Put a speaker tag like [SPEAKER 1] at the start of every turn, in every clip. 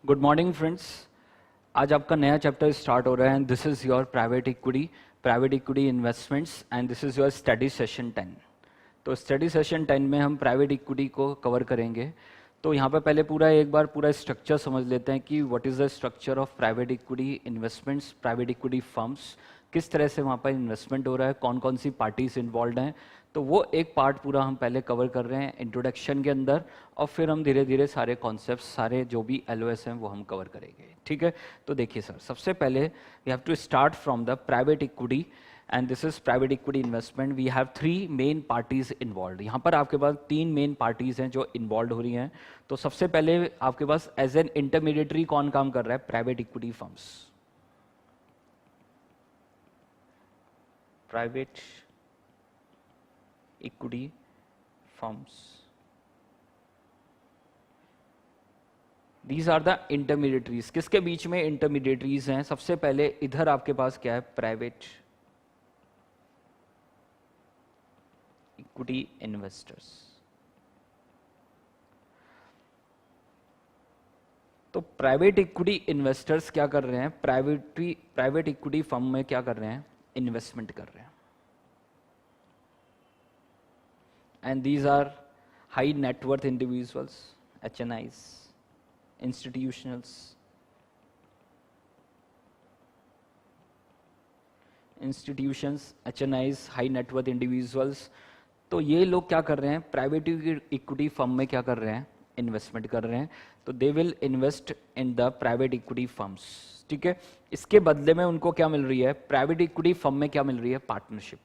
[SPEAKER 1] Good morning friends. आज आपका नया चैप्टर स्टार्ट हो रहा है and this is your private equity investments and this is your study session 10। तो स्टडी सेशन 10 में हम प्राइवेट इक्विटी को कवर करेंगे। तो यहाँ पर पहले एक बार पूरा स्ट्रक्चर समझ लेते हैं कि what is the structure of private equity investments, private equity firms, किस तरह से वहाँ पर इन्वेस्टमेंट हो रहा है, कौन कौन सी पार्टीज इन्वॉल्व हैं। तो वो एक पार्ट पूरा हम पहले कवर कर रहे हैं इंट्रोडक्शन के अंदर, और फिर हम धीरे धीरे सारे कॉन्सेप्ट्स, सारे जो भी LOS हैं वो हम कवर करेंगे। ठीक है, तो देखिए सर, सबसे पहले we have to start from the private equity and this is private equity investment. We have 3 main parties involve. यहाँ पर आपके पास 3 मेन पार्टीज हैं जो इन्वॉल्व हो रही हैं। तो सबसे पहले आपके पास एज एन इंटरमीडिएटरी कौन काम कर रहा है? Private equity firms. Private equity firms, these are the intermediaries. किसके बीच में इंटरमीडिएटरीज हैं? सबसे पहले इधर आपके पास क्या है? Private equity investors. तो प्राइवेट इक्विटी इन्वेस्टर्स क्या कर रहे हैं? प्राइवेट इक्विटी फर्म में क्या कर रहे हैं? इन्वेस्टमेंट कर रहे हैं। And these are high net worth individuals, HNIs, institutions, HNIs, high net worth individuals। तो ये लोग क्या कर रहे हैं? प्राइवेट इक्विटी फर्म में क्या कर रहे हैं? इन्वेस्टमेंट कर रहे हैं। तो they will invest in the private equity firms. ठीक है, इसके बदले में उनको क्या मिल रही है? प्राइवेट इक्विटी फर्म में क्या मिल रही है? Partnership.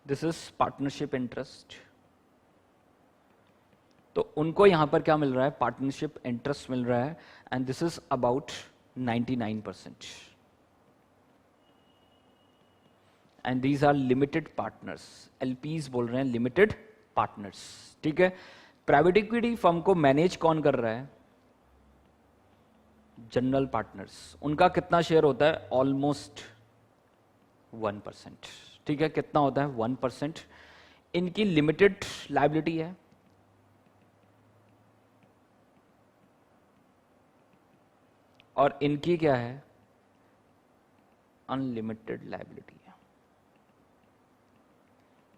[SPEAKER 1] This is partnership interest. तो उनको यहां पर क्या मिल रहा है? पार्टनरशिप इंटरेस्ट मिल रहा है and this is about 99%। And these are limited partners. LPs बोल रहे हैं लिमिटेड पार्टनर्स। ठीक है, प्राइवेट इक्विटी फर्म को मैनेज कौन कर रहा है? General partners. उनका कितना शेयर होता है? ऑलमोस्ट 1%। ठीक है, कितना होता है? 1%। इनकी लिमिटेड लायबिलिटी है, और इनकी क्या है? अनलिमिटेड लायबिलिटी है।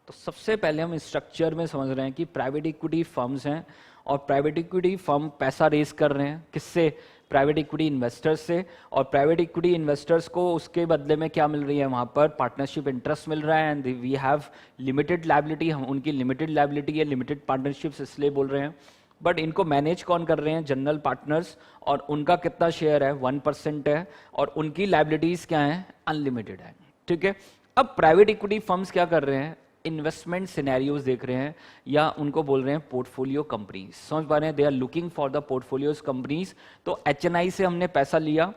[SPEAKER 1] तो सबसे पहले हम स्ट्रक्चर में समझ रहे हैं कि प्राइवेट इक्विटी फर्म्स हैं और प्राइवेट इक्विटी फर्म पैसा रेज कर रहे हैं। किससे? प्राइवेट इक्विटी इन्वेस्टर्स से। और प्राइवेट इक्विटी इन्वेस्टर्स को उसके बदले में क्या मिल रही है? वहां पर पार्टनरशिप इंटरेस्ट मिल रहा है and we have limited liability. हम उनकी लिमिटेड लायबिलिटी है, लिमिटेड पार्टनरशिप्स इसलिए बोल रहे हैं। बट इनको मैनेज कौन कर रहे हैं? General partners. और उनका कितना शेयर है? 1% है, और उनकी लायबिलिटीज क्या है? अनलिमिटेड है। ठीक है, अब प्राइवेट इक्विटी फर्म्स क्या कर रहे हैं? इन्वेस्टमेंट सिनेरियोज देख रहे हैं, या उनको बोल रहे हैं पोर्टफोलियो कंपनीज। समझ पा रहे हैं? They are looking for the portfolios companies. तो HNI से हमने पैसा लिया,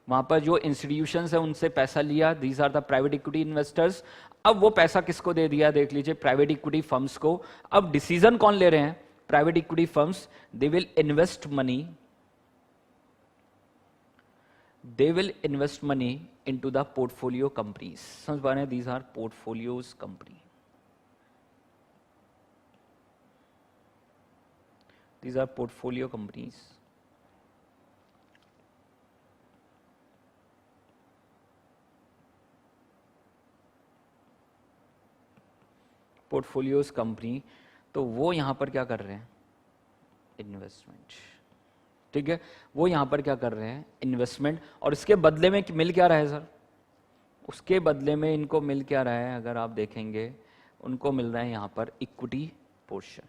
[SPEAKER 1] वहां पर जो इंस्टीट्यूशंस है उनसे पैसा लिया, these are the private equity investors. अब वो पैसा किसको दे दिया? देख लीजिए, प्राइवेट इक्विटी फर्म्स को। अब डिसीजन कौन ले रहे हैं? Private equity firms. They will invest money into the portfolio companies। समझ पा रहे हैं? these are portfolios company। these are portfolio companies। portfolios company। तो वो यहां पर क्या कर रहे हैं? इन्वेस्टमेंट। ठीक है, वो यहां पर क्या कर रहे हैं? इन्वेस्टमेंट। और इसके बदले में मिल क्या रहा है सर? उसके बदले में इनको मिल क्या रहा है? अगर आप देखेंगे, उनको मिल रहा है यहां पर इक्विटी पोर्शन,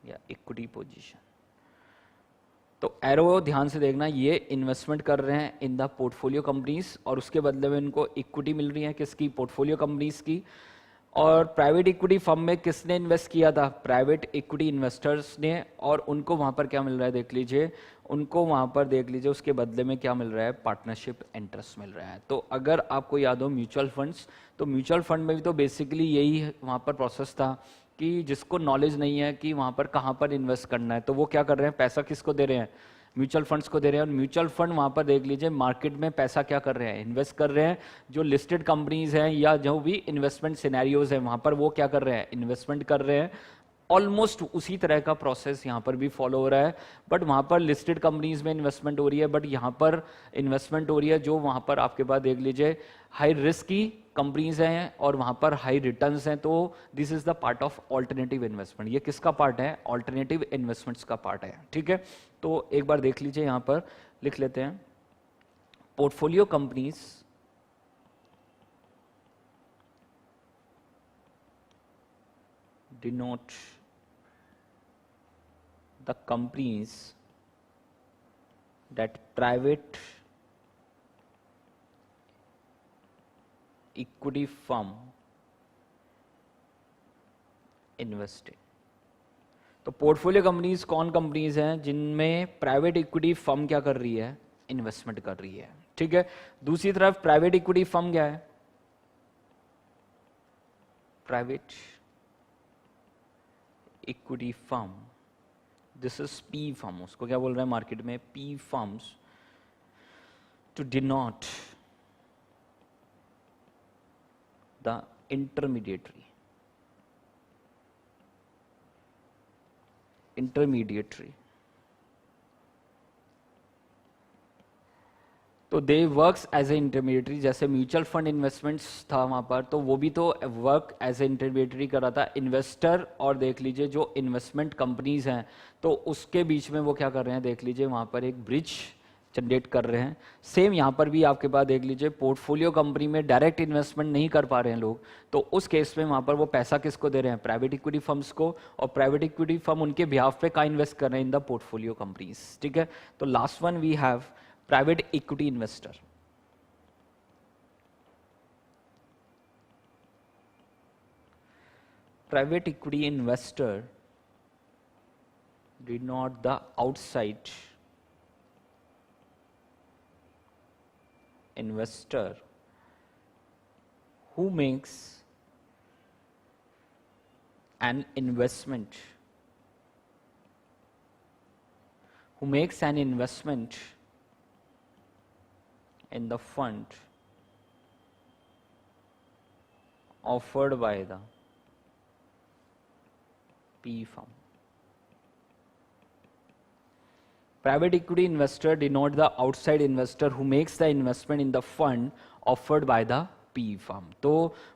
[SPEAKER 1] या इक्विटी पोजीशन। तो एरो ध्यान से देखना, ये इन्वेस्टमेंट कर रहे हैं इन द पोर्टफोलियो कंपनीज, और उसके बदले में इनको इक्विटी मिल रही है। किसकी? पोर्टफोलियो कंपनीज की। और प्राइवेट इक्विटी फर्म में किसने इन्वेस्ट किया था? प्राइवेट इक्विटी इन्वेस्टर्स ने। और उनको वहां पर क्या मिल रहा है? देख लीजिए, उनको वहां पर देख लीजिए, उसके बदले में क्या मिल रहा है? पार्टनरशिप इंटरेस्ट मिल रहा है। तो अगर आपको याद हो म्यूचुअल फंड्स, तो म्यूचुअल फंड में भी तो बेसिकली यही वहां पर प्रोसेस था कि जिसको नॉलेज नहीं है कि वहां पर कहां पर इन्वेस्ट करना है, तो वो क्या कर रहे हैं? पैसा किसको दे रहे हैं? म्यूचुअल फंड्स को दे रहे हैं, और म्यूचुअल फंड वहाँ पर देख लीजिए मार्केट में पैसा क्या कर रहे हैं, इन्वेस्ट कर रहे हैं। जो लिस्टेड कंपनीज हैं या जो भी इन्वेस्टमेंट सिनेरियोज हैं वहाँ पर वो क्या कर रहे हैं, इन्वेस्टमेंट कर रहे हैं। ऑलमोस्ट उसी तरह का प्रोसेस यहाँ पर भी फॉलो हो रहा है, बट वहाँ पर लिस्टेड कंपनीज में इन्वेस्टमेंट हो रही है, बट यहाँ पर इन्वेस्टमेंट हो रही है जो वहाँ पर आपके पास देख लीजिए हाई रिस्क की कंपनीज हैं और वहाँ पर हाई रिटर्न्स हैं। तो this is the part of alternative investment. ये किसका पार्ट है, ऑल्टरनेटिव इन्वेस्टमेंट्स का पार्ट है, ठीक है। तो एक बार देख लीजिए, यहाँ पर लिख लेते हैं, portfolio companies denote the companies that private equity firm invest in। तो पोर्टफोलियो कंपनीज कौन कंपनीज हैं जिनमें प्राइवेट इक्विटी फर्म क्या कर रही है, इन्वेस्टमेंट कर रही है, ठीक है। दूसरी तरफ प्राइवेट इक्विटी फर्म क्या है, private equity firm, this is P firm, उसको क्या बोल रहे हैं मार्केट में, P firms, to denote the intermediary तो they works as a intermediary. जैसे म्यूचुअल फंड इन्वेस्टमेंट्स था वहाँ पर, तो वो भी तो वर्क एज ए इंटरमीडिएटरी कर रहा था इन्वेस्टर और देख लीजिए जो इन्वेस्टमेंट कंपनीज हैं, तो उसके बीच में वो क्या कर रहे हैं, देख लीजिए वहाँ पर एक ब्रिज जनरेट कर रहे हैं। सेम यहाँ पर भी आपके पास देख लीजिए पोर्टफोलियो कंपनी में डायरेक्ट इन्वेस्टमेंट नहीं कर पा रहे हैं लोग, तो उस केस में वहाँ पर वो पैसा किसको दे रहे हैं, प्राइवेट इक्विटी फर्म्स को, और प्राइवेट इक्विटी फर्म उनके बिहाफ पे कहाँ इन्वेस्ट कर रहे हैं, इन द पोर्टफोलियो कंपनीज, ठीक है। तो last one we have private equity investor। Private equity investor did not the outside investor who makes an investment in the fund offered by the PE firm। Private equity investor denote the outside investor who makes the investment in the fund offered by the PE firm। तो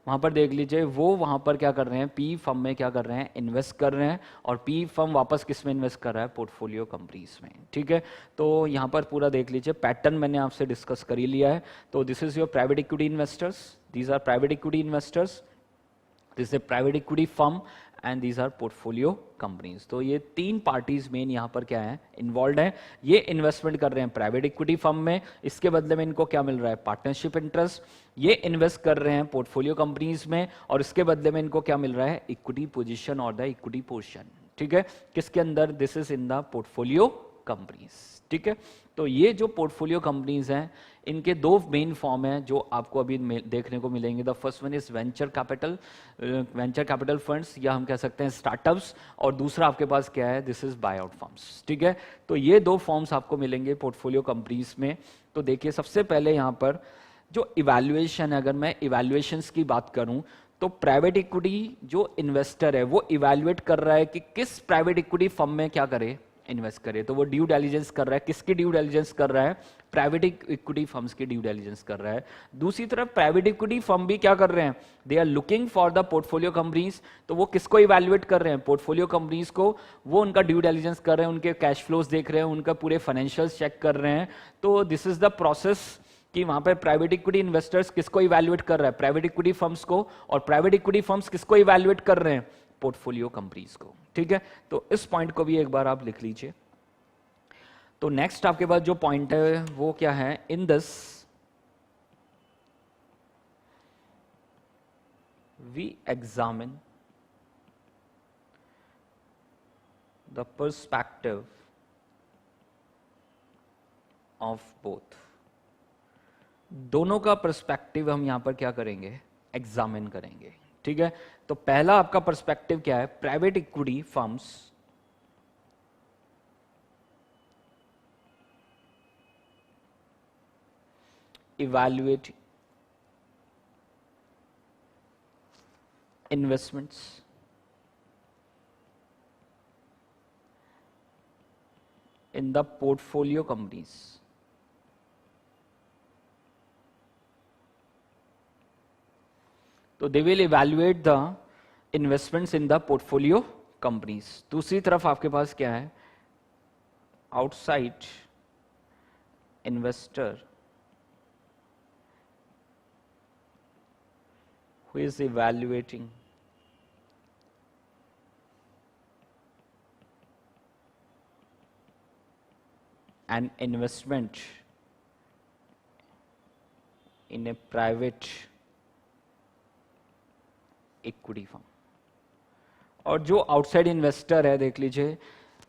[SPEAKER 1] वहाँ पर देख लीजिए वो वहाँ पर क्या कर रहे हैं, PE फर्म में क्या कर रहे हैं, इन्वेस्ट कर रहे हैं, और PE फर्म वापस किस में इन्वेस्ट कर रहा है, पोर्टफोलियो कंपनीज में, ठीक है। तो यहाँ पर पूरा देख लीजिए पैटर्न मैंने आपसे डिस्कस कर ही लिया है। तो this is your private equity investors, these are private equity investors, this is private equity firm and these are portfolio companies. तो ये तीन पार्टीज मेन यहाँ पर क्या है, इन्वॉल्व है। ये इन्वेस्टमेंट कर रहे हैं प्राइवेट इक्विटी फर्म में, इसके बदले में इनको क्या मिल रहा है, पार्टनरशिप इंटरेस्ट। ये इन्वेस्ट कर रहे हैं पोर्टफोलियो कंपनीज में, और इसके बदले में इनको क्या मिल रहा है, इक्विटी पोजीशन और द इक्विटी पोर्शन, ठीक है। किसके अंदर, this is in the portfolio companies, ठीक है। तो ये जो पोर्टफोलियो कंपनीज हैं इनके दो मेन फॉर्म हैं जो आपको अभी देखने को मिलेंगे। The first one is venture capital funds, या हम कह सकते हैं स्टार्टअप्स, और दूसरा आपके पास क्या है, this is by out firms, ठीक है। तो ये दो फॉर्म्स आपको मिलेंगे पोर्टफोलियो कंपनीज में। तो देखिए सबसे पहले यहाँ पर जो इवैल्यूएशन है, अगर मैं इवैल्यूएशंस की बात करूं तो प्राइवेट इक्विटी जो इन्वेस्टर है वो इवैल्यूएट कर रहा है कि किस प्राइवेट इक्विटी फर्म में क्या करे, इन्वेस्ट करे। तो वो ड्यू डिलिजेंस कर रहा है, किसकी ड्यू डिलिजेंस कर रहा है, प्राइवेट इक्विटी फर्म्स की ड्यू डिलिजेंस कर रहा है। दूसरी तरफ प्राइवेट इक्विटी फर्म भी क्या कर रहे हैं, they are looking for the portfolio companies. तो वो किसको इवैल्यूएट कर रहे हैं, पोर्टफोलियो कंपनीज को, वो उनका ड्यू डिलिजेंस कर रहे हैं, उनके कैश फ्लोज देख रहे हैं, उनका पूरे फाइनेंशियल्स चेक कर रहे हैं। तो दिस इज द प्रोसेस कि वहां पर प्राइवेट इक्विटी इन्वेस्टर्स किसको इवैल्यूएट कर रहा है, प्राइवेट इक्विटी फर्म्स को, और प्राइवेट इक्विटी फर्म्स किसको इवैल्यूएट कर रहे हैं, पोर्टफोलियो कंपनीज को, ठीक है। तो इस पॉइंट को भी एक बार आप लिख लीजिए। तो नेक्स्ट आपके पास जो पॉइंट है वो क्या है, in this we examine the perspective of both. दोनों का पर्सपेक्टिव हम यहां पर क्या करेंगे, एग्जामिन करेंगे, ठीक है। तो पहला आपका पर्सपेक्टिव क्या है, private equity firms evaluate investments in the portfolio companies. तो they will evaluate the investments in the portfolio companies. दूसरी तरफ आपके पास क्या है? Outside investor who is evaluating an investment in a private equity firm. और जो आउटसाइड इन्वेस्टर है देख लीजिए,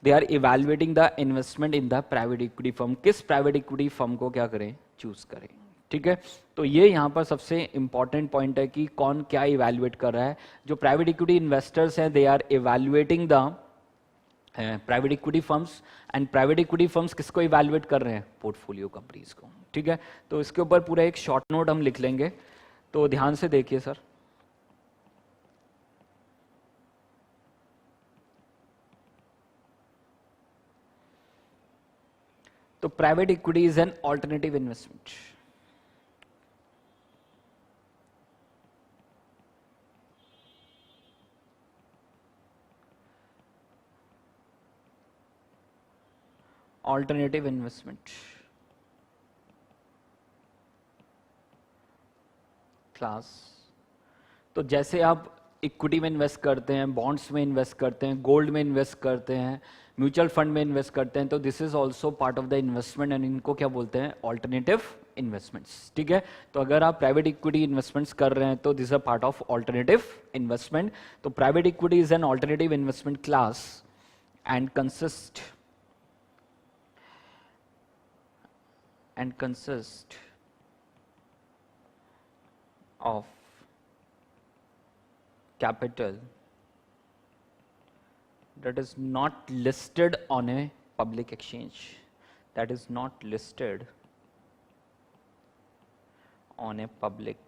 [SPEAKER 1] they are evaluating the investment in the private equity firm. किस प्राइवेट इक्विटी फर्म को क्या करें? चूज करें. ठीक है, तो ये यहाँ पर सबसे इंपॉर्टेंट पॉइंट है कि कौन क्या इवैल्यूएट कर रहा है. जो प्राइवेट इक्विटी इन्वेस्टर्स हैं, they are evaluating the private equity firms. And private equity firms किसको इवैल्यूएट कर रहे हैं? पोर्टफोलियो कंपनीज को. ठीक है, तो इसके ऊपर पूरा एक शॉर्ट नोट हम लिख लेंगे, तो ध्यान से देखिए सर. तो private equity is an alternative investment. Alternative investment class. तो जैसे आप इक्विटी में इन्वेस्ट करते हैं, बॉन्ड्स में इन्वेस्ट करते हैं, गोल्ड में इन्वेस्ट करते हैं, म्यूचुअल फंड में इन्वेस्ट करते हैं, तो this is also part of the investment and इनको क्या बोलते हैं? Alternative investments. ठीक है, तो अगर आप प्राइवेट इक्विटी इन्वेस्टमेंट्स कर रहे हैं तो this is a part of alternative investment. तो private equity is an alternative investment class and consist of capital that is not listed on a public exchange, that is not listed on a public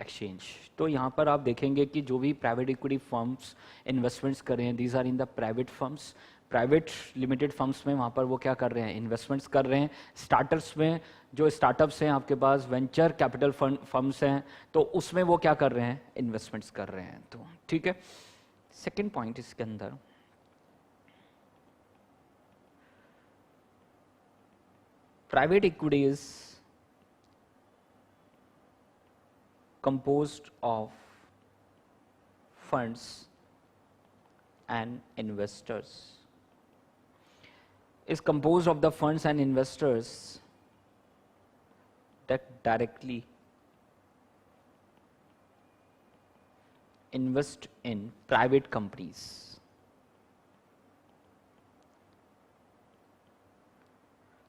[SPEAKER 1] exchange. तो यहाँ पर आप देखेंगे कि जो भी private equity firms investments कर रहे हैं, these are in the private firms. Private limited firms में वहाँ पर वो क्या कर रहे हैं? इन्वेस्टमेंट्स कर रहे हैं. स्टार्टअप्स में जो स्टार्टअप्स हैं आपके पास, वेंचर कैपिटल फर्म्स हैं, तो उसमें वो क्या कर रहे हैं? इन्वेस्टमेंट्स कर रहे हैं. तो ठीक है, सेकेंड पॉइंट इसके अंदर private equity is composed of funds and investors, is composed of the funds and investors that directly invest in private companies.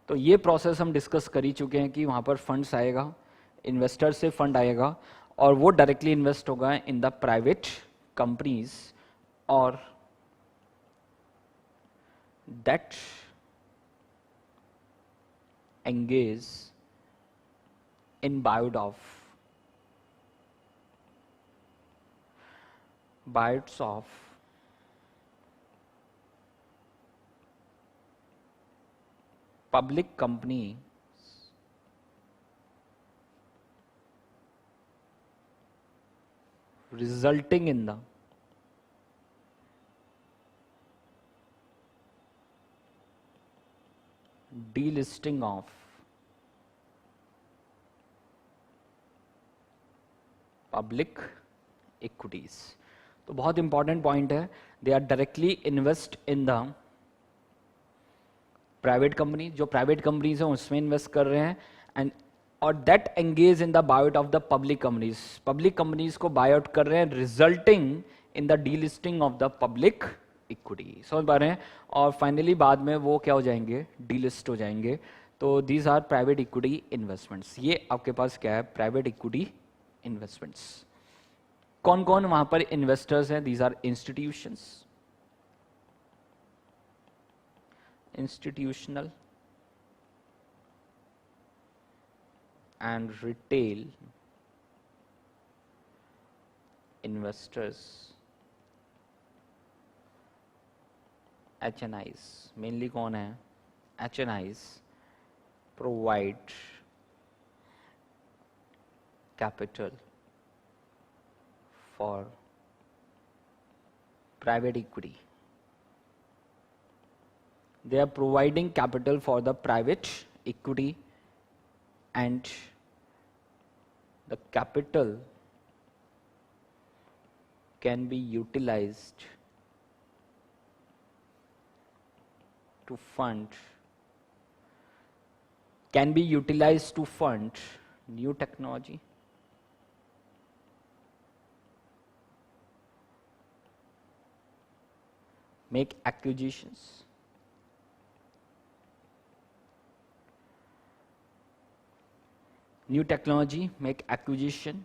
[SPEAKER 1] तो ये प्रोसेस हम डिस्कस कर ही चुके हैं कि वहां पर फंड्स आएगा, इन्वेस्टर से फंड आएगा और वो डायरेक्टली इन्वेस्ट होगा इन द प्राइवेट कंपनीज और that engage in Biot of public company resulting in the delisting of public equities. तो बहुत इंपॉर्टेंट पॉइंट है, they are directly invest in the private company. जो प्राइवेट कंपनीज हैं उसमें invest कर रहे हैं एंड और that engage in the buyout of the public companies. Public companies को बायोट कर रहे हैं resulting in the delisting of the public equity. समझ पा रहे हैं? और फाइनली बाद में वो क्या हो जाएंगे? डीलिस्ट हो जाएंगे. तो these are private equity investments. ये आपके पास क्या है? Private equity investments. कौन कौन वहां पर इन्वेस्टर्स हैं? These are institutions institutional and retail investors, HNIs, mainly कौन है? HNIs provide capital for private equity. They are providing capital for the private equity, and the capital can be utilized to fund new technology, make acquisitions, new technology, make acquisition,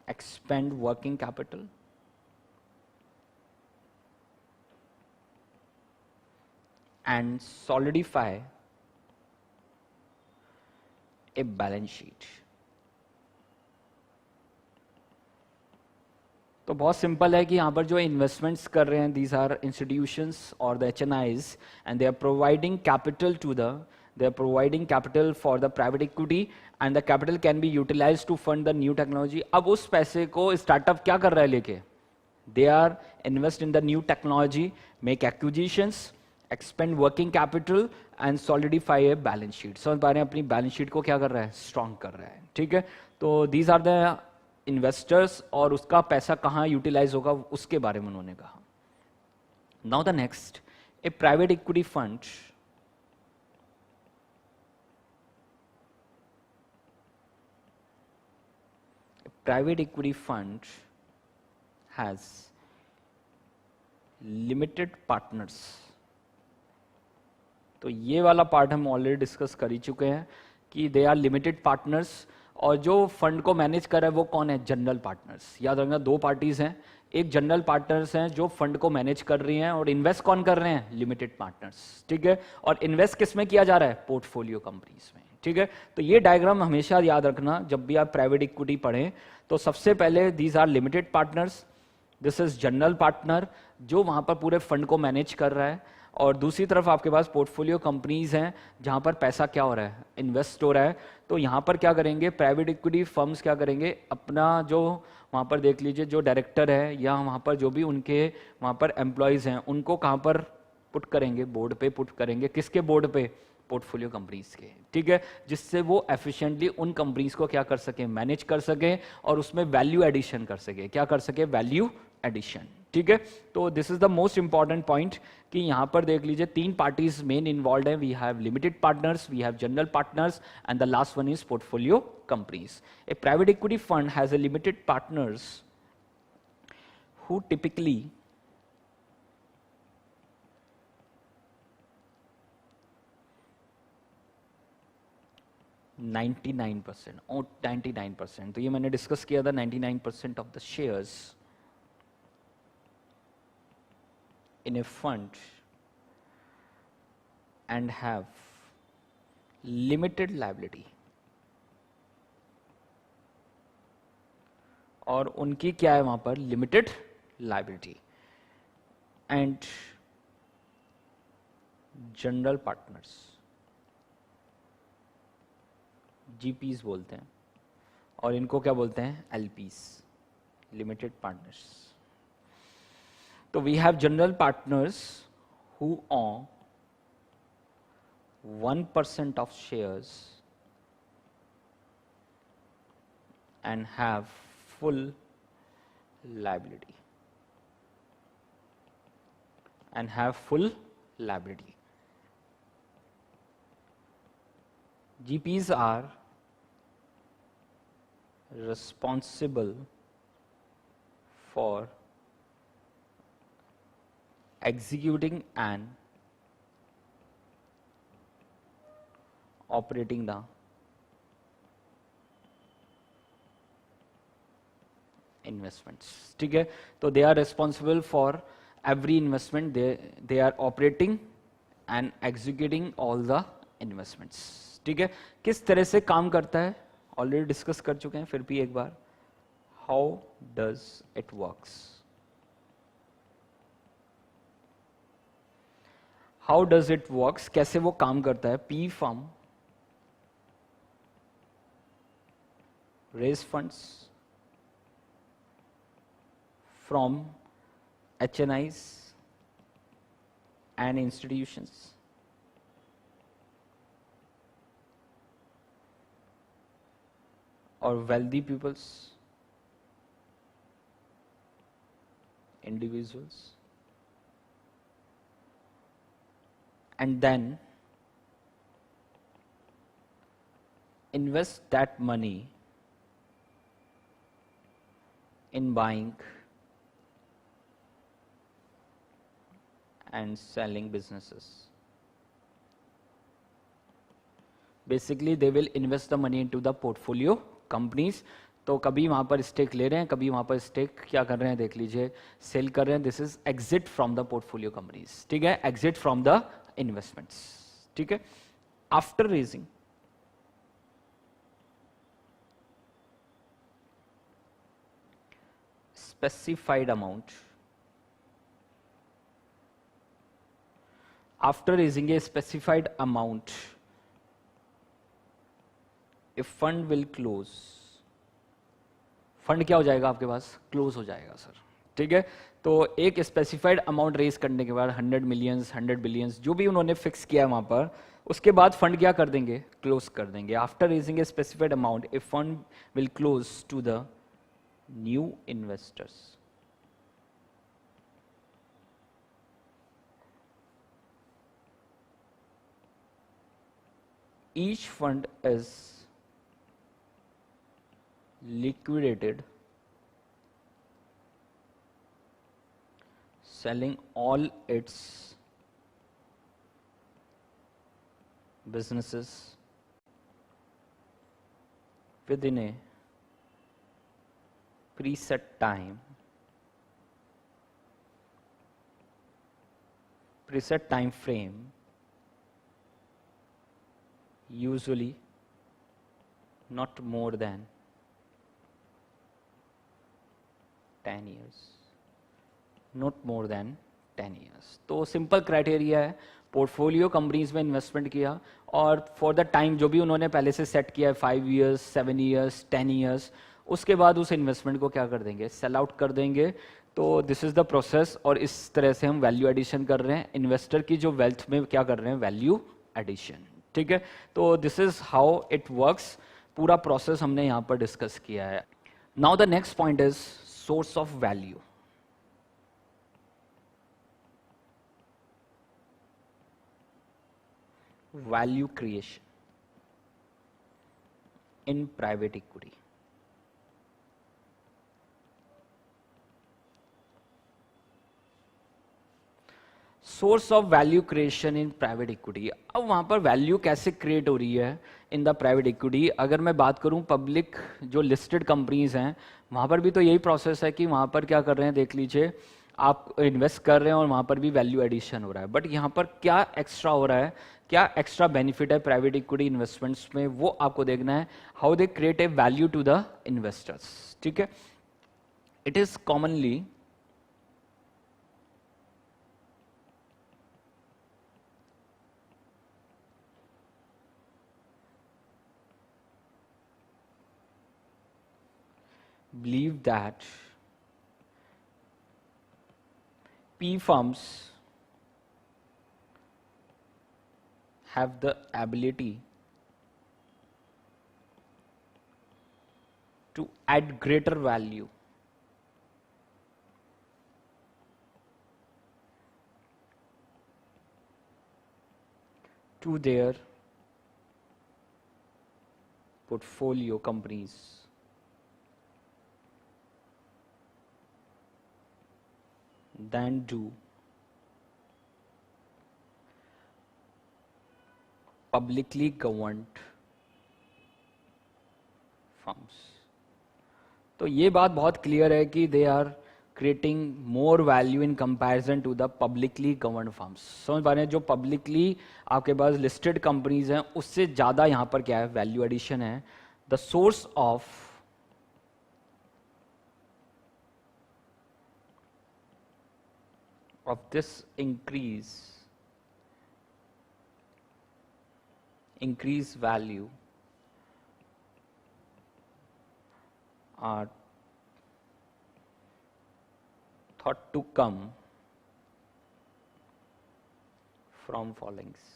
[SPEAKER 1] expand working capital, and solidify a balance sheet. तो बहुत simple है कि यहाँ पर जो investments कर रहे हैं, these are institutions or the HNIs, and they are providing capital for the private equity, and the capital can be utilized to fund the new technology. अब उस पैसे को स्टार्टअप क्या कर रहा है लेके? They are invest in the new technology, make acquisitions, expand working capital and solidify a balance sheet. समझ पा रहे हैं? अपनी बैलेंस शीट को क्या कर रहा है? स्ट्रॉन्ग कर रहा है. ठीक है, तो these are the इन्वेस्टर्स, और उसका पैसा कहाँ यूटिलाइज होगा उसके बारे में उन्होंने कहा. Now the next, A private equity fund has limited partners. तो ये वाला पार्ट हम ऑलरेडी डिस्कस कर ही चुके हैं कि दे आर लिमिटेड पार्टनर्स, और जो फंड को मैनेज कर रहा है वो कौन है? General partners. याद रखना, दो पार्टीज हैं. एक जनरल पार्टनर्स हैं जो फंड को मैनेज कर रही हैं, और इन्वेस्ट कौन कर रहे हैं? Limited partners. ठीक है, और इन्वेस्ट किस में किया जा रहा है? पोर्टफोलियो कंपनीज में. ठीक है, तो ये डायग्राम हमेशा याद रखना जब भी आप प्राइवेट इक्विटी पढ़ें. तो सबसे पहले these are limited partners, this is general partner जो वहां पर पूरे फंड को मैनेज कर रहा है, और दूसरी तरफ आपके पास पोर्टफोलियो कंपनीज हैं जहां पर पैसा क्या हो रहा है? इन्वेस्ट हो रहा है. तो यहां पर क्या करेंगे? प्राइवेट इक्विटी फर्म्स क्या करेंगे? अपना जो वहां पर देख लीजिए जो डायरेक्टर है या वहां पर जो भी उनके वहां पर एम्प्लॉयज हैं, उनको कहां पर पुट करेंगे? बोर्ड पे पुट करेंगे. किसके बोर्ड पे? पोर्टफोलियो कंपनीज के. ठीक है, जिससे वो एफिशिएंटली उन कंपनीज को क्या कर सके? मैनेज कर सके, और उसमें वैल्यू एडिशन कर सके. क्या कर सके? Value addition. ठीक है, तो this is the most important point कि यहां पर देख लीजिए तीन पार्टीज मेन इन्वॉल्व है. We have limited partners, we have general partners, and the last one is portfolio companies. A private equity fund has a limited partners who typically 99% और 99%. तो ये मैंने डिस्कस किया था. 99% of the shares in a fund and have limited liability, और उनकी क्या है वहां पर? Limited liability. And general partners, GPs बोलते हैं, और इनको क्या बोलते हैं? LPs, limited partners. तो we have general partners who own 1% of shares and have full liability. GPs are responsible for executing and operating the investments. ठीक है, तो they are responsible for every investment they are operating and executing all the investments. ठीक है, किस तरह से काम करता है ऑलरेडी डिस्कस कर चुके हैं, फिर भी एक बार, how does it works. How does it works, कैसे वो काम करता है. P firm raise funds from HNIs and institutions or wealthy peoples, individuals, and then invest that money in buying and selling businesses. Basically, they will invest the money into the portfolio companies. तो कभी वहाँ पर stake ले रहे हैं, कभी वहाँ पर स्टेक क्या कर रहे हैं देख लीजिए, सेल कर रहे हैं. This is exit from the portfolio companies. ठीक है, एग्जिट फ्रॉम द इन्वेस्टमेंट्स. ठीक है, after raising specified amount, after raising a specified amount, if fund will close, fund क्या हो जाएगा आपके पास, क्लोज हो जाएगा सर. ठीक है, तो एक स्पेसिफाइड अमाउंट रेज करने के बाद 100 मिलियंस 100 बिलियंस जो भी उन्होंने फिक्स किया है वहां पर, उसके बाद फंड क्या कर देंगे, क्लोज कर देंगे. After raising a specified amount, if fund will close to the new investors. Each fund is liquidated, selling all its businesses within a preset time, preset time frame, usually not more than 10 years. Not more than 10 years. तो simple criteria है, portfolio companies में investment किया और for the time जो भी उन्होंने पहले से सेट किया है 5 इयर्स 7 इयर्स 10 इयर्स, उसके बाद उस इन्वेस्टमेंट को क्या कर देंगे, सेल आउट कर देंगे. तो दिस इज द प्रोसेस और इस तरह से हम वैल्यू एडिशन कर रहे हैं, इन्वेस्टर की जो वेल्थ में क्या कर रहे हैं, वैल्यू एडिशन. ठीक है, तो this is how it works. पूरा प्रोसेस हमने यहां पर डिस्कस किया है. Now the next point is source of value. Value creation in private equity. Source of value creation in private equity. अब वहां पर वैल्यू कैसे क्रिएट हो रही है इन द प्राइवेट इक्विटी. अगर मैं बात करूं पब्लिक जो लिस्टेड कंपनीज हैं, वहां पर भी तो यही प्रोसेस है कि वहां पर क्या कर रहे हैं देख लीजिए, आप इन्वेस्ट कर रहे हैं और वहां पर भी वैल्यू एडिशन हो रहा है. बट यहाँ पर क्या एक्स्ट्रा हो रहा है, क्या एक्स्ट्रा बेनिफिट है प्राइवेट इक्विटी इन्वेस्टमेंट्स में, वो आपको देखना है. How they create a value to the investors. ठीक है, it is commonly believe that P firms have the ability to add greater value to their portfolio companies than do publicly governed firms. तो ये बात बहुत clear है कि they are creating more value in comparison to the publicly governed firms. समझ पा रहे हैं, जो पब्लिकली आपके पास लिस्टेड कंपनीज हैं उससे ज़्यादा यहाँ पर क्या है, वैल्यू एडिशन है। The source of this increase value are thought to come from followings।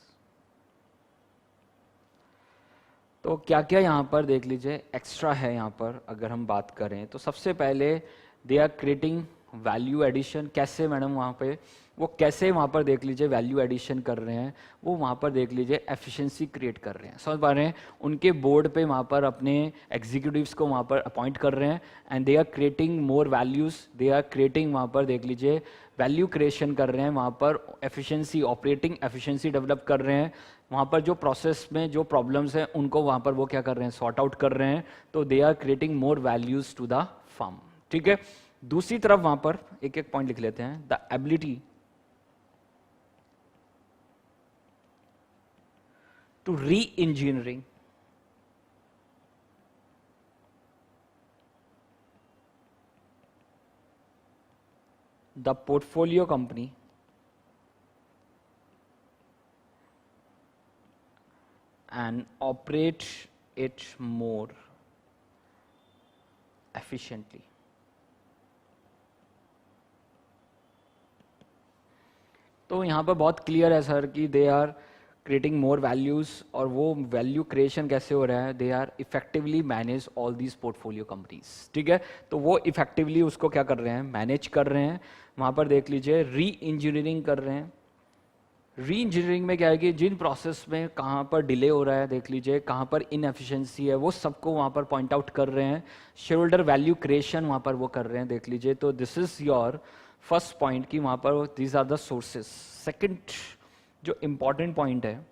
[SPEAKER 1] तो क्या क्या यहाँ पर देख लीजिए एक्स्ट्रा है। यहाँ पर अगर हम बात करें तो सबसे पहले they are creating value addition. कैसे मैडम, वहाँ पे वो कैसे वहाँ पर देख लीजिए वैल्यू एडिशन कर रहे हैं, वो वहाँ पर देख लीजिए एफिशिएंसी क्रिएट कर रहे हैं। समझ पा रहे हैं, उनके बोर्ड पे वहाँ पर अपने एग्जीक्यूटिव्स को वहाँ पर अपॉइंट कर रहे हैं and they are creating more values, they are creating वहाँ पर देख लीजिए वैल्यू क्रिएशन कर रहे हैं, वहाँ पर एफिशिएंसी, ऑपरेटिंग एफिशिएंसी डेवलप कर रहे हैं। वहाँ पर जो प्रोसेस में जो प्रॉब्लम्स हैं उनको वहाँ पर वो क्या कर रहे हैं, सॉर्ट आउट कर रहे हैं। तो they are creating more values to the firm. ठीक है, दूसरी तरफ वहाँ पर एक एक पॉइंट लिख लेते हैं। The ability to reengineering the portfolio company and operate it more efficiently। तो यहाँ पर बहुत क्लियर है सर कि they are creating more values, और वो वैल्यू क्रिएशन कैसे हो रहा है, they are effectively manage all these portfolio companies. ठीक है, तो वो इफेक्टिवली उसको क्या कर रहे हैं, मैनेज कर रहे हैं। वहाँ पर देख लीजिए री इंजीनियरिंग कर रहे हैं। री इंजीनियरिंग में क्या है कि जिन प्रोसेस में कहाँ पर डिले हो रहा है, देख लीजिए कहाँ पर इनएफिशिएंसी है, वो सबको वहाँ पर पॉइंट आउट कर रहे हैं। शेयर होल्डर वैल्यू क्रिएशन वहाँ पर वो कर रहे हैं, देख लीजिए। तो this is your first point कि वहाँ पर these are the sources. Second जो इंपॉर्टेंट पॉइंट है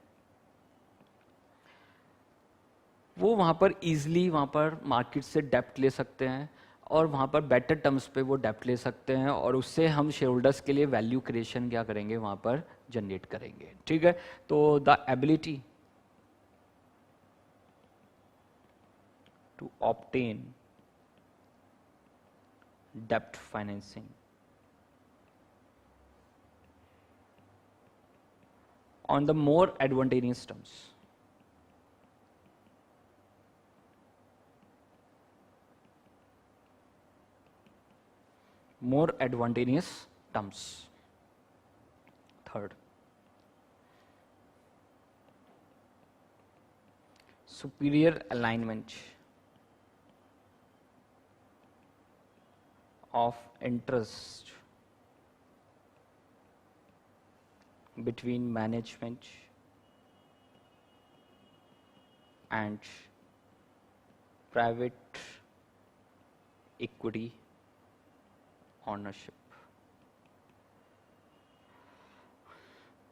[SPEAKER 1] वो वहाँ पर इजीली वहाँ पर मार्केट से डेप्ट ले सकते हैं और वहाँ पर बेटर टर्म्स पे वो डेप्ट ले सकते हैं, और उससे हम शेयर होल्डर्स के लिए वैल्यू क्रिएशन क्या करेंगे, वहाँ पर जनरेट करेंगे। ठीक है, तो द एबिलिटी टू ऑब्टेन डेप्ट financing on the more advantageous terms। more advantageous terms। Third, superior alignment of interest between management and private equity ownership।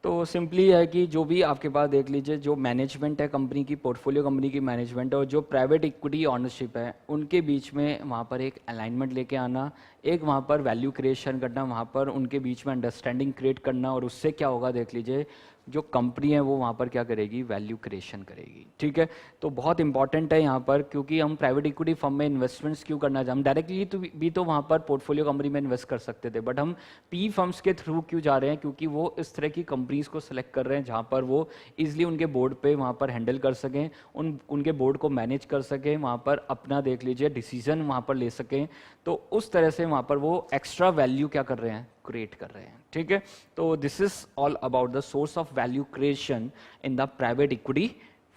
[SPEAKER 1] तो सिंपली है कि जो भी आपके पास देख लीजिए जो मैनेजमेंट है कंपनी की, पोर्टफोलियो कंपनी की मैनेजमेंट है, और जो प्राइवेट इक्विटी ऑनरशिप है, उनके बीच में वहाँ पर एक अलाइनमेंट लेके आना, एक वहाँ पर वैल्यू क्रिएशन करना, वहाँ पर उनके बीच में अंडरस्टैंडिंग क्रिएट करना, और उससे क्या होगा देख लीजिए जो कंपनी है वो वहाँ पर क्या करेगी, वैल्यू क्रिएशन करेगी। ठीक है, तो बहुत इंपॉर्टेंट है यहाँ पर, क्योंकि हम प्राइवेट इक्विटी फर्म में इन्वेस्टमेंट्स क्यों करना चाहते हैं, हम डायरेक्टली तो भी तो वहाँ पर पोर्टफोलियो कंपनी में इन्वेस्ट कर सकते थे, बट हम पी फर्म्स के थ्रू क्यों जा रहे हैं, क्योंकि वो इस तरह की कंपनीज को सेलेक्ट कर रहे हैं जहाँ पर वो ईजिली उनके बोर्ड पे वहाँ पर हैंडल कर सकें, उनके बोर्ड को मैनेज कर सकें, वहाँ पर अपना देख लीजिए डिसीजन वहाँ पर ले सकें। तो उस तरह से वहाँ पर वो एक्स्ट्रा वैल्यू क्या कर रहे हैं, क्रिएट कर रहे हैं। ठीक है, तो this is all about the source of value creation in the private equity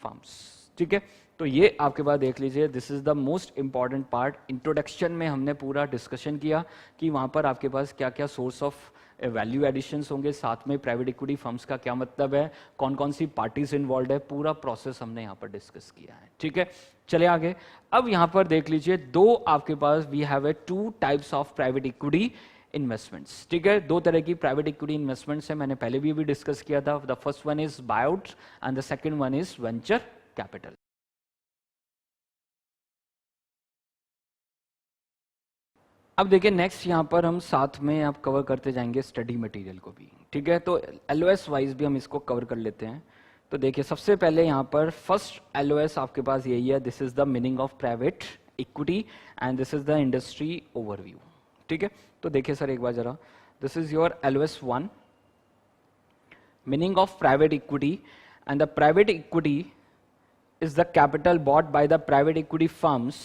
[SPEAKER 1] firms. ठीक है, तो ये आपके पास देख लीजिए, this is the most important part. Introduction में हमने पूरा डिस्कशन किया कि वहाँ पर आपके पास क्या क्या सोर्स ऑफ वैल्यू एडिशंस होंगे, साथ में प्राइवेट इक्विटी फर्म्स का क्या मतलब है, कौन कौन सी पार्टीज इन्वॉल्व है, पूरा प्रोसेस हमने यहाँ पर डिस्कस किया है। ठीक है, चले आगे। अब यहाँ पर देख लीजिए दो आपके पास we have a two types of private equity investments. ठीक है, दो तरह की प्राइवेट इक्विटी इन्वेस्टमेंट्स है, मैंने पहले भी डिस्कस किया था। The first one is buyout and the second one is venture capital. अब देखिए नेक्स्ट यहाँ पर हम साथ में आप कवर करते जाएंगे स्टडी मटेरियल को भी, ठीक है। तो एलओएस वाइज भी हम इसको कवर कर लेते हैं। तो देखिए सबसे पहले यहाँ पर फर्स्ट एलओएस आपके पास यही है, this is the meaning of private equity and this is the industry overview, ठीक है। तो देखिए सर एक बार जरा, this is your LOS 1, meaning of private equity, and the private equity is the capital bought by the private equity firms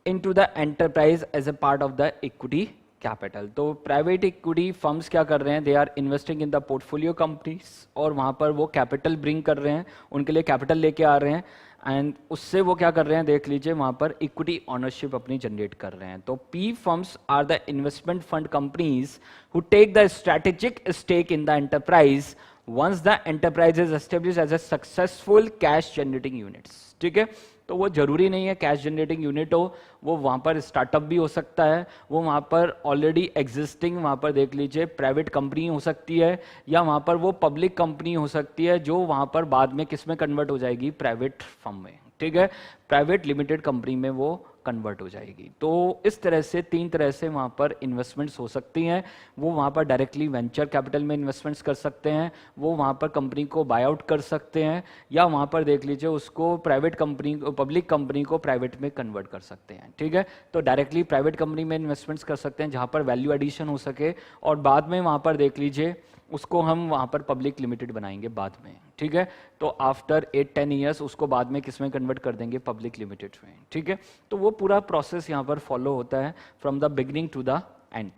[SPEAKER 1] into the enterprise as a part of the equity capital। तो private equity firms क्या कर रहे हैं, they are investing in the portfolio companies, और वहाँ पर वो capital bring कर रहे हैं, उनके लिए capital लेके आ रहे हैं, एंड उससे वो क्या कर रहे हैं देख लीजिए, वहाँ पर equity ownership अपनी generate कर रहे हैं। तो P firms are the investment fund companies who take the strategic stake in the enterprise once the enterprise is established as a successful cash generating units, ठीक है। तो वो जरूरी नहीं है कैश जनरेटिंग यूनिट हो, वो वहाँ पर स्टार्टअप भी हो सकता है, वो वहाँ पर ऑलरेडी एग्जिस्टिंग वहाँ पर देख लीजिए प्राइवेट कंपनी हो सकती है, या वहाँ पर वो पब्लिक कंपनी हो सकती है जो वहाँ पर बाद में किस में कन्वर्ट हो जाएगी, प्राइवेट फर्म में, ठीक है, प्राइवेट लिमिटेड कंपनी में वो कन्वर्ट हो जाएगी। तो इस तरह से 3 तरह से वहाँ पर इन्वेस्टमेंट्स हो सकती हैं। वो वहाँ पर डायरेक्टली वेंचर कैपिटल में इन्वेस्टमेंट्स कर सकते हैं, वो वहाँ पर कंपनी को बाय आउट कर सकते हैं, या वहाँ पर देख लीजिए उसको प्राइवेट कंपनी पब्लिक कंपनी को प्राइवेट में कन्वर्ट कर सकते हैं, ठीक है। तो डायरेक्टली प्राइवेट कंपनी में इन्वेस्टमेंट्स कर सकते हैं जहाँ पर वैल्यू एडिशन हो सके, और बाद में वहाँ पर देख लीजिए उसको हम वहाँ पर पब्लिक लिमिटेड बनाएंगे बाद में, ठीक है। तो आफ्टर 8-10 ईयर्स उसको बाद में किस में कन्वर्ट कर देंगे, पब्लिक लिमिटेड में, ठीक है। तो वो पूरा प्रोसेस यहाँ पर फॉलो होता है from the beginning to the end.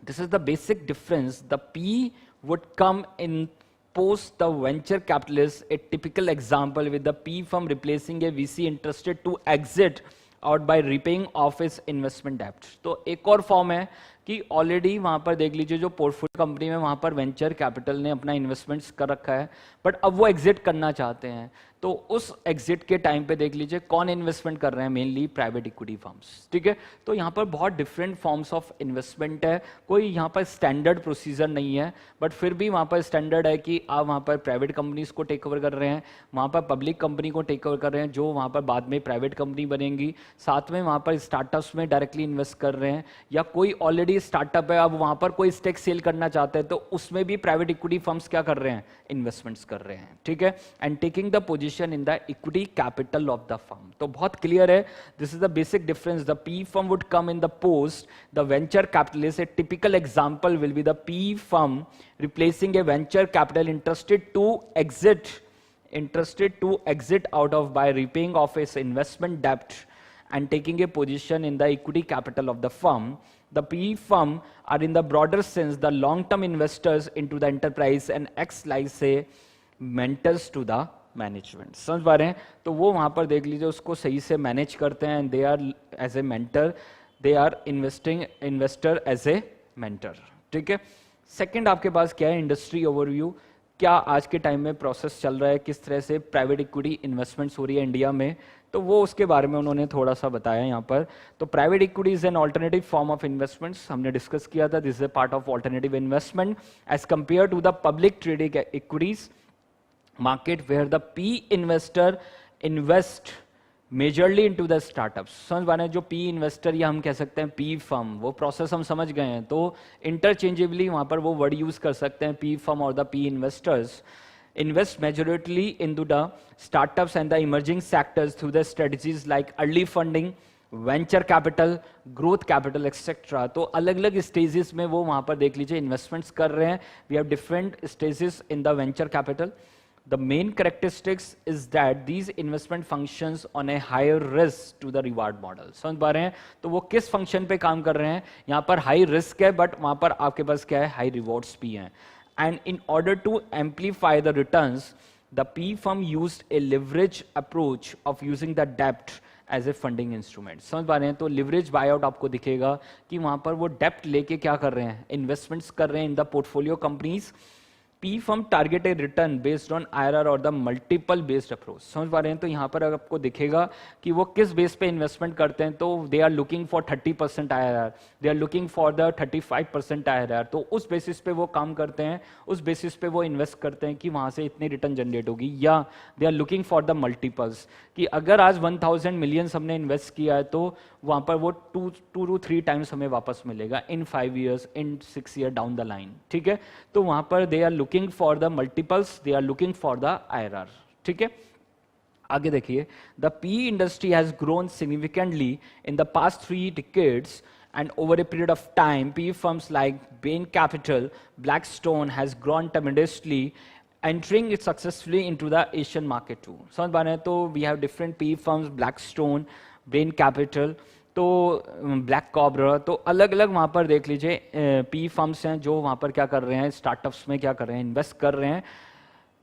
[SPEAKER 1] This is the basic difference, the P would come in post the venture capitalist, a typical example with the P firm replacing a VC interested to exit out by repaying off its investment debt। तो एक और form है कि already वहाँ पर देख लीजिए जो पोर्टफोलियो कंपनी में वहाँ पर वेंचर कैपिटल ने अपना इन्वेस्टमेंट्स कर रखा है, बट अब वो एग्जिट करना चाहते हैं, तो उस एग्जिट के टाइम पे देख लीजिए कौन इन्वेस्टमेंट कर रहे हैं, मेनली प्राइवेट इक्विटी फर्म्स, ठीक है। तो यहाँ पर बहुत डिफरेंट फॉर्म्स ऑफ इन्वेस्टमेंट है, कोई यहाँ पर स्टैंडर्ड प्रोसीजर नहीं है, बट फिर भी वहाँ पर स्टैंडर्ड है कि आप वहाँ पर प्राइवेट कंपनीज को टेक ओवर कर रहे हैं, वहाँ पर पब्लिक कंपनी को टेक ओवर कर रहे हैं जो वहाँ पर बाद में प्राइवेट कंपनी बनेंगी, साथ में वहाँ पर स्टार्टअप्स में डायरेक्टली इन्वेस्ट कर रहे हैं, या कोई ऑलरेडी स्टार्टअप है अब वहाँ पर कोई स्टेक सेल करना चाहते हैं तो उसमें भी प्राइवेट इक्विटी फर्म्स क्या कर रहे हैं, इन्वेस्टमेंट्स कर रहे हैं, ठीक है, and taking the position in the equity capital of the firm. तो बहुत क्लियर है, this is the basic difference, the P firm would come in the post the venture capitalist, A typical example will be the P firm replacing A venture capital interested to exit out of by repaying of its investment debt and taking a position in the equity capital of the firm. The PE firm are in the broader sense the long-term investors into the enterprise and acts like say mentors to the management. समझ पा रहे हैं? तो वो वहाँ पर देख लीजिए उसको सही से मैनेज करते हैं, they are as a mentor, they are investor as a mentor, ठीक है। सेकंड आपके पास क्या है, इंडस्ट्री ओवरव्यू, क्या आज के टाइम में प्रोसेस चल रहा है, किस तरह से प्राइवेट इक्विटी इन्वेस्टमेंट्स हो रही है इंडिया में, तो वो उसके बारे में उन्होंने थोड़ा सा बताया यहाँ पर। तो private equity is an alternative form of investments, हमने डिस्कस किया था, this is a part of alternative investment as compare to the public trading equities market where the P investor invest majorly into the startups। समझ पा रहे हैं, जो P investor या हम कह सकते हैं P फर्म, वो प्रोसेस हम समझ गए हैं, तो इंटरचेंजेबली वहाँ पर वो वर्ड यूज कर सकते हैं, P फर्म और the P investors invest majorly into the startups and the emerging sectors through the strategies like early funding, venture capital, growth capital etcetera. तो अलग अलग स्टेजेस में वो वहाँ पर देख लीजिए इन्वेस्टमेंट्स कर रहे हैं। We have different stages in the venture capital. The main characteristics is that these investment functions on a higher risk to the reward model। समझ पा रहे हैं? तो वो किस फंक्शन पे काम कर रहे हैं, यहाँ पर हाई रिस्क है बट वहाँ पर आपके पास क्या है, हाई रिवॉर्ड्स भी हैं। And in order to amplify the returns, the P firm used a leverage approach of using the debt as a funding instrument। समझ पा रहे हैं? तो leverage buyout आपको दिखेगा कि वहाँ पर वो डेप्ट लेके क्या कर रहे हैं, इन्वेस्टमेंट्स कर रहे हैं in the portfolio companies P firm target A return based on IRR और द मल्टीपल बेस्ड अप्रोच। समझ पा रहे हैं? तो यहाँ पर आपको दिखेगा कि वो किस बेस पे इन्वेस्टमेंट करते हैं। तो they are looking for 30% IRR, they are looking for the 35% IRR. तो उस बेसिस पे वो काम करते हैं, उस बेसिस पे वो इन्वेस्ट करते हैं कि वहाँ से इतनी रिटर्न जनरेट होगी। या they are looking for the multiples कि अगर आज 1000 मिलियन हमने इन्वेस्ट किया है तो वहाँ पर वो 2 to 3 टाइम्स हमें वापस मिलेगा in 5 years, in 6 year down the line. ठीक है, तो वहाँ पर they are looking for the multiples, they are looking for the IRR. ठीक है, आगे देखिए, the P industry has grown significantly in the past 3 decades and over a period of time PE firms like Bain Capital, Blackstone has grown tremendously, entering it successfully into the Asian market too। समझ पा रहे हैं? तो we have different PE firms, Blackstone, Bain Capital, तो black कॉब्रा, तो अलग अलग वहाँ पर देख लीजिए पी फर्म्स हैं जो वहाँ पर क्या कर रहे हैं, स्टार्टअप्स में क्या कर रहे हैं, इन्वेस्ट कर रहे हैं।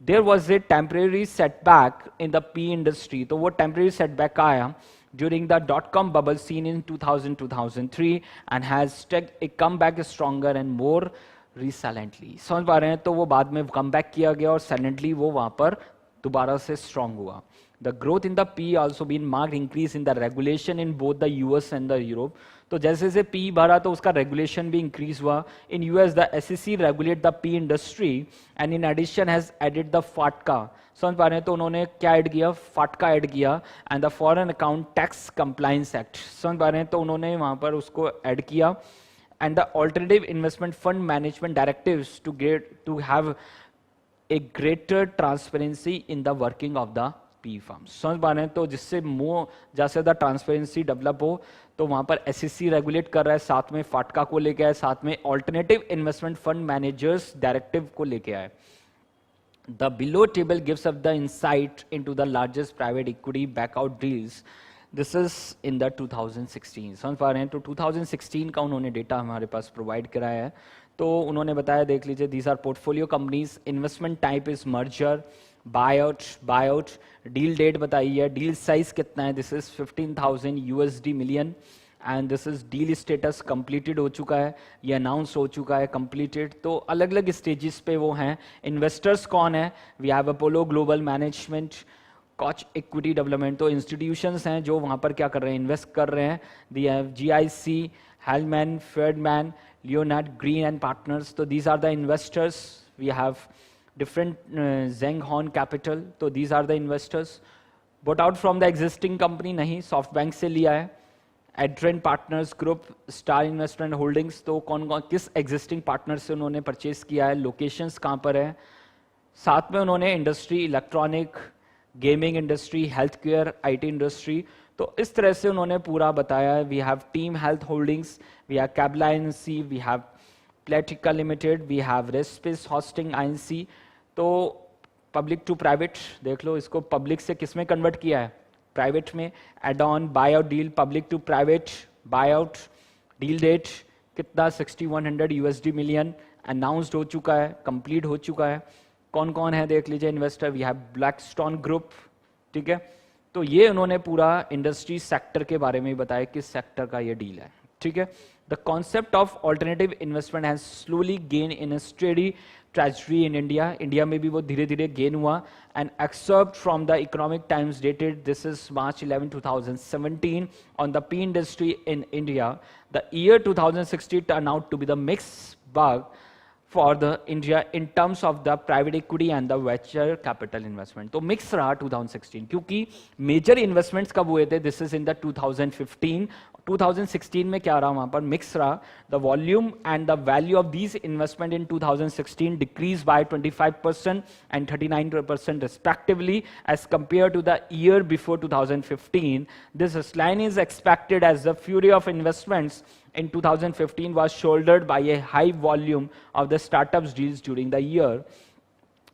[SPEAKER 1] There was a temporary setback in the P industry, तो वो टेम्परेरी सेटबैक आया during the dot-com bubble seen in 2000-2003 and has a comeback stronger and more recently। समझ पा रहे हैं? तो वो बाद में comeback किया गया और silently वो वहाँ पर दोबारा से strong हुआ। The growth in the PE also been marked increase in the regulation in both the US and the Europe। तो जैसे जैसे PE बढ़ा तो उसका regulation भी increase हुआ। In US the SEC regulate the PE industry and in addition has added the FATCA। समझ पा रहे हैं? तो उन्होंने क्या ऐड किया, फाटका ऐड किया and the foreign account tax compliance act. समझ पा रहे हैं? तो उन्होंने वहां पर उसको ऐड किया and the alternative investment fund management directives to have a greater transparency in the working of the P firms. समझ पा रहे हैं? तो जिससे मोर जैसे द ट्रांसपेरेंसी डेवलप हो, तो वहां पर एसईसी रेगुलेट कर रहा है, साथ में फाटका को लेके आए, साथ में alternative investment fund managers directive को लेके आए। The below table gives us the insight into the largest private equity backout deals. This is in the 2016। समझ पा रहे हैं? तो 2016 का उन्होंने डेटा हमारे पास प्रोवाइड कराया है। तो उन्होंने बताया, देख लीजिए, these are portfolio companies, investment type is merger, buyout, deal date बताई है, deal size कितना है, this is 15,000 USD million and this is deal status completed हो चुका है, ये अनाउंस हो चुका है कंप्लीटेड। तो अलग अलग स्टेजेस पे वो हैं। इन्वेस्टर्स कौन है? We have Apollo Global Management, Koch equity development, तो इंस्टीट्यूशंस हैं जो वहाँ पर क्या कर रहे हैं, इन्वेस्ट कर रहे हैं। They have GIC, Hellman, Friedman, Leonard Green and partners, तो these are the investors. We have different Zheng Horn capital, तो these are the investors. But out from the existing company नहीं, सॉफ्ट बैंक से लिया है। Adrian partners group, star investment holdings, तो कौन कौन किस एग्जिस्टिंग पार्टनर से उन्होंने परचेज किया है, लोकेशंस कहाँ पर है। साथ में उन्होंने industry, electronic, gaming industry, health care, IT industry, तो इस तरह से उन्होंने पूरा बताया है। We have team health holdings, we have Cabela INC, we have Platica limited, we have Respace hosting INC। तो पब्लिक टू प्राइवेट देख लो, इसको पब्लिक से किस में कन्वर्ट किया है, प्राइवेट में। Add on buyout deal, public to private buyout, deal debt कितना, 6100 USD मिलियन, अनाउंस्ड हो चुका है, कंप्लीट हो चुका है। कौन कौन है देख लीजिए investor, we have Blackstone group. ठीक है, तो ये उन्होंने पूरा इंडस्ट्री सेक्टर के बारे में बताया, किस सेक्टर का ये डील है। ठीक है, the concept of alternative investment has slowly gain in study treasury in India में भी वो धीरे धीरे गेन हुआ। And excerpt from the Economic Times dated this is March 11, 2017 on the P industry in India, the year 2016 turn out to be the mix bag for the India in terms of the private equity and the venture capital investment. तो mix रहा 2016, क्योंकि major investments कब हुए थे, this is in the 2015। 2016 में क्या रहा, वहां पर मिक्स रहा। The volume and the value of these investment in 2016 decrease by 25% and 39% respectively as compared to the year before 2015. This decline is expected as the fury of investments in 2015 was shouldered by a high volume of the startups deals during the year.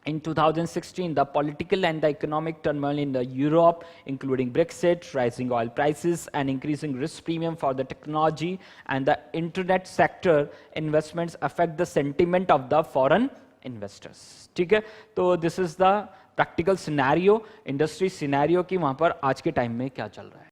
[SPEAKER 1] In 2016, the political and the economic turmoil in the Europe, including Brexit, rising oil prices, and increasing risk premium for the technology and the internet sector investments affect the sentiment of the foreign investors. ठीक है, तो this is the practical scenario, industry scenario कि वहाँ पर आज के time में क्या चल रहा है।